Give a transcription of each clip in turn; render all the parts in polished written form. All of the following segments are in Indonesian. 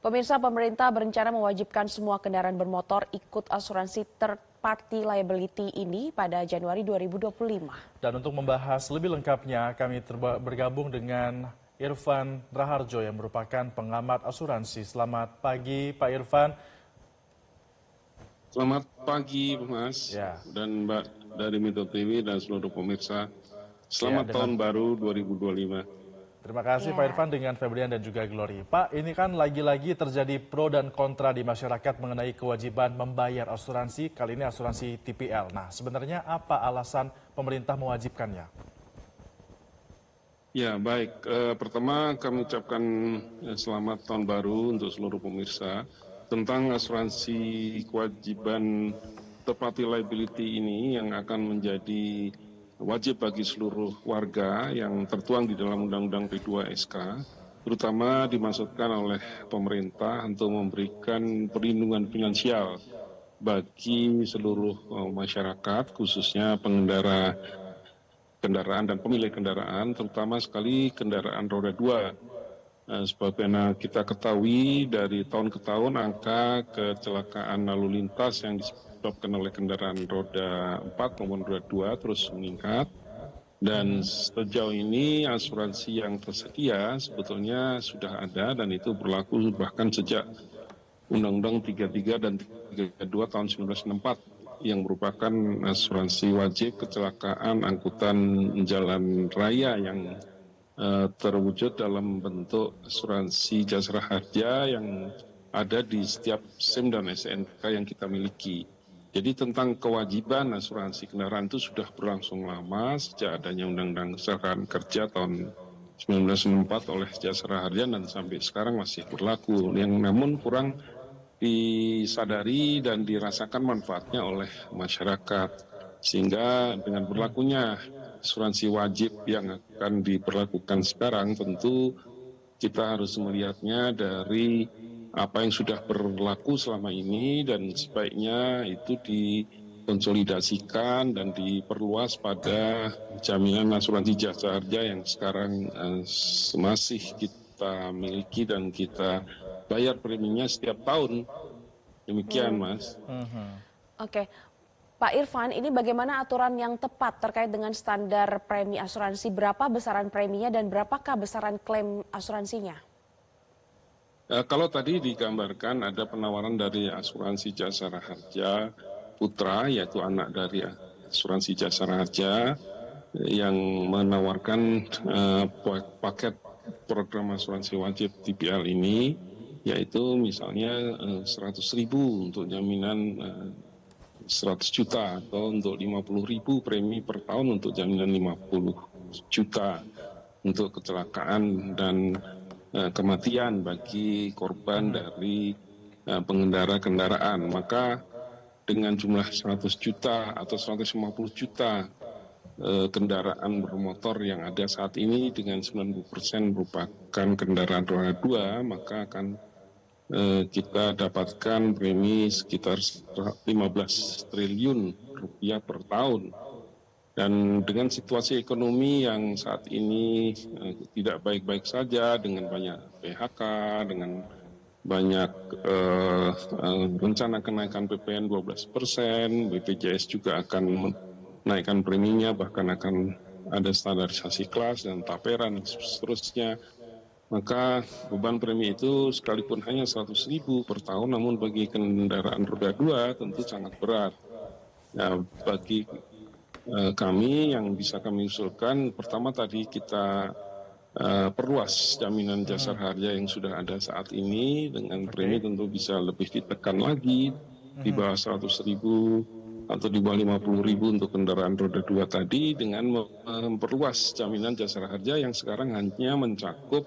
Pemirsa, pemerintah berencana mewajibkan semua kendaraan bermotor ikut asuransi third party liability ini pada Januari 2025. Dan untuk membahas lebih lengkapnya, kami bergabung dengan Irfan Raharjo yang merupakan pengamat asuransi. Selamat pagi Pak Irfan. Selamat pagi Mas dan Mbak dari Metro TV dan seluruh pemirsa. Selamat tahun baru 2025. Terima kasih Pak Irfan dengan Febrian dan juga Glory. Pak, ini kan lagi-lagi terjadi pro dan kontra di masyarakat mengenai kewajiban membayar asuransi, kali ini asuransi TPL. Nah, sebenarnya apa alasan pemerintah mewajibkannya? Ya, baik. Pertama kami ucapkan selamat tahun baru untuk seluruh pemirsa. Tentang asuransi kewajiban third party liability ini yang akan menjadi wajib bagi seluruh warga yang tertuang di dalam Undang-Undang P2SK, terutama dimaksudkan oleh pemerintah untuk memberikan perlindungan finansial bagi seluruh masyarakat, khususnya pengendara kendaraan dan pemilik kendaraan, terutama sekali kendaraan roda 2. Sebagaimana kita ketahui dari tahun ke tahun angka kecelakaan lalu lintas yang disebabkan oleh kendaraan roda 4 maupun roda 2 terus meningkat. Dan sejauh ini asuransi yang tersedia sebetulnya sudah ada dan itu berlaku bahkan sejak Undang-Undang 33 dan 32 tahun 1964 yang merupakan asuransi wajib kecelakaan angkutan jalan raya yang terwujud dalam bentuk asuransi jasara harja yang ada di setiap SIM dan SNK yang kita miliki. Jadi tentang kewajiban asuransi kendaraan itu sudah berlangsung lama sejak adanya Undang-Undang Kecelakaan Kerja tahun 1964 oleh jasara harja dan sampai sekarang masih berlaku. Yang namun kurang disadari dan dirasakan manfaatnya oleh masyarakat. Sehingga dengan berlakunya asuransi wajib yang akan diberlakukan sekarang, tentu kita harus melihatnya dari apa yang sudah berlaku selama ini dan sebaiknya itu dikonsolidasikan dan diperluas pada jaminan asuransi jasa harja yang sekarang masih kita miliki dan kita bayar preminya setiap tahun. Demikian, Mas. Oke. Pak Irfan, ini bagaimana aturan yang tepat terkait dengan standar premi asuransi? Berapa besaran preminya dan berapakah besaran klaim asuransinya? Kalau tadi digambarkan ada penawaran dari asuransi jasara harja putra, yaitu anak dari asuransi jasara harja yang menawarkan paket program asuransi wajib TPL ini, yaitu misalnya 100.000 untuk jaminan 100 juta atau untuk 50.000 premi per tahun untuk jaminan 50 juta untuk kecelakaan dan kematian bagi korban dari pengendara kendaraan. Maka dengan jumlah 100 juta atau 150 juta kendaraan bermotor yang ada saat ini dengan 90% merupakan kendaraan roda 2, maka akan kita dapatkan premi sekitar 15 triliun rupiah per tahun. Dan dengan situasi ekonomi yang saat ini tidak baik-baik saja, dengan banyak PHK, dengan banyak rencana kenaikan PPN 12%, BPJS juga akan menaikkan preminya, bahkan akan ada standarisasi kelas dan tapera dan seterusnya. Maka beban premi itu sekalipun hanya 100.000 per tahun, namun bagi kendaraan roda 2 tentu sangat berat. Nah, bagi kami yang bisa kami usulkan, pertama tadi kita perluas jaminan jasara harja yang sudah ada saat ini dengan premi tentu bisa lebih ditekan lagi di bawah 100.000 atau di bawah 50.000 untuk kendaraan roda 2 tadi dengan memperluas jaminan jasara harja yang sekarang hanya mencakup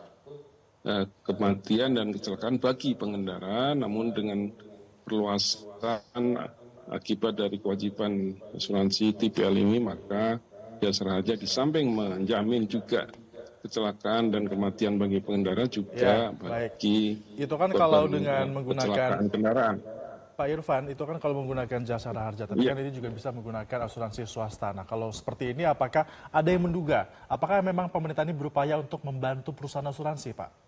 kematian dan kecelakaan bagi pengendara, namun dengan perluasan akibat dari kewajiban asuransi TPL ini, maka jasara harja di samping menjamin juga kecelakaan dan kematian bagi pengendara juga bagi itu kan kalau dengan kecelakaan kendaraan. Pak Irfan, itu kan kalau menggunakan jasara harja, tapi kan ini juga bisa menggunakan asuransi swasta. Nah, kalau seperti ini apakah ada yang menduga, apakah memang pemerintah ini berupaya untuk membantu perusahaan asuransi, Pak?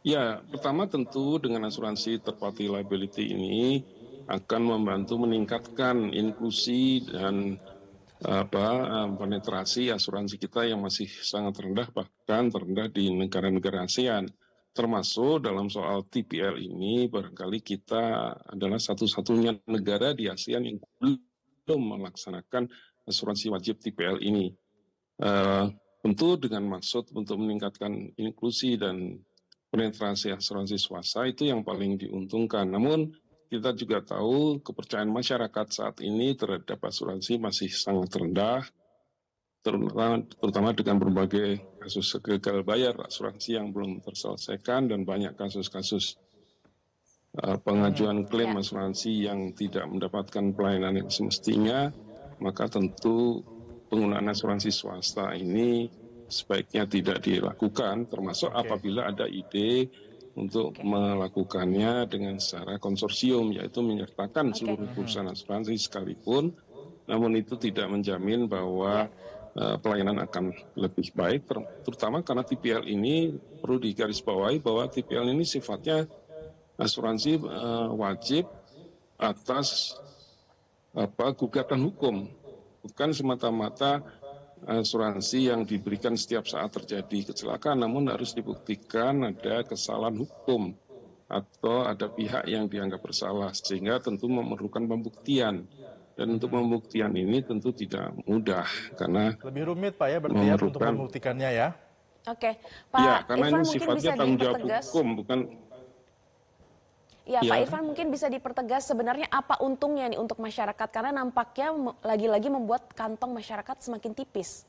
Ya, pertama tentu dengan asuransi third party liability ini akan membantu meningkatkan inklusi dan penetrasi asuransi kita yang masih sangat rendah, bahkan terendah di negara-negara ASEAN. Termasuk dalam soal TPL ini, barangkali kita adalah satu-satunya negara di ASEAN yang belum melaksanakan asuransi wajib TPL ini. Tentu dengan maksud untuk meningkatkan inklusi dan penetrasi asuransi swasta itu yang paling diuntungkan. Namun kita juga tahu kepercayaan masyarakat saat ini terhadap asuransi masih sangat rendah, terutama dengan berbagai kasus gagal bayar asuransi yang belum terselesaikan dan banyak kasus-kasus pengajuan klaim asuransi yang tidak mendapatkan pelayanan yang semestinya, maka tentu penggunaan asuransi swasta ini sebaiknya tidak dilakukan, termasuk apabila ada ide untuk melakukannya dengan secara konsorsium, yaitu menyertakan seluruh perusahaan asuransi sekalipun, namun itu tidak menjamin bahwa pelayanan akan lebih baik, terutama karena TPL ini perlu digarisbawahi bahwa TPL ini sifatnya asuransi wajib atas gugatan hukum, bukan semata-mata asuransi yang diberikan setiap saat terjadi kecelakaan, namun harus dibuktikan ada kesalahan hukum atau ada pihak yang dianggap bersalah, sehingga tentu memerlukan pembuktian. Dan untuk pembuktian ini tentu tidak mudah karena Lebih rumit Pak ya berarti ya untuk membuktikannya ya? Oke, ya, Pak karena Irfan ini mungkin sifatnya bisa tanggung jawab dipertegas. hukum, bukan. Ya, Pak Ya. Irfan mungkin bisa dipertegas sebenarnya apa untungnya nih untuk masyarakat, karena nampaknya lagi-lagi membuat kantong masyarakat semakin tipis.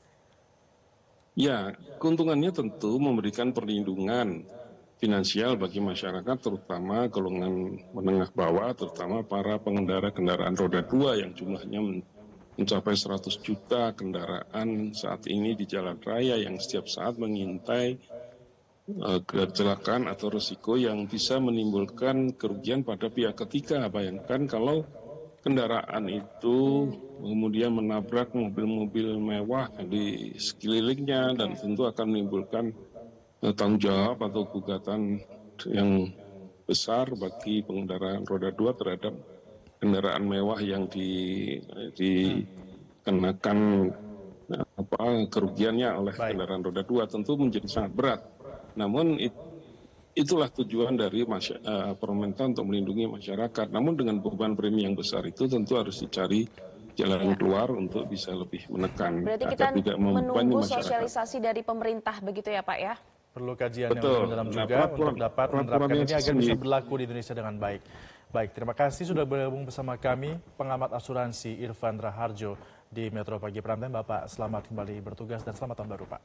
Ya, keuntungannya tentu memberikan perlindungan finansial bagi masyarakat, terutama golongan menengah bawah, terutama para pengendara kendaraan roda 2 yang jumlahnya mencapai 100 juta kendaraan saat ini di jalan raya yang setiap saat mengintai kecelakaan atau risiko yang bisa menimbulkan kerugian pada pihak ketiga. Bayangkan kalau kendaraan itu kemudian menabrak mobil-mobil mewah di sekelilingnya dan tentu akan menimbulkan tanggung jawab atau gugatan yang besar bagi pengendara roda 2 terhadap kendaraan mewah yang dikenakan kerugiannya oleh kendaraan roda 2, tentu menjadi sangat berat. Namun itulah tujuan dari pemerintah untuk melindungi masyarakat. Namun dengan beban premi yang besar itu tentu harus dicari jalan keluar untuk bisa lebih menekan. Berarti kita agar tidak membebani menunggu masyarakat. sosialisasi dari pemerintah begitu ya Pak ya? Perlu kajian yang Betul. lebih mendalam Nah, juga untuk dapat menerapkan ini agar bisa berlaku di Indonesia dengan baik. Baik, terima kasih sudah bergabung bersama kami, pengamat asuransi Irfan Raharjo di Metro Pagi Prime Time. Bapak, selamat kembali bertugas dan selamat tahun baru, Pak.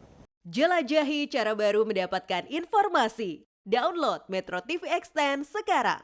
Jelajahi cara baru mendapatkan informasi. Download Metro TV Extend sekarang.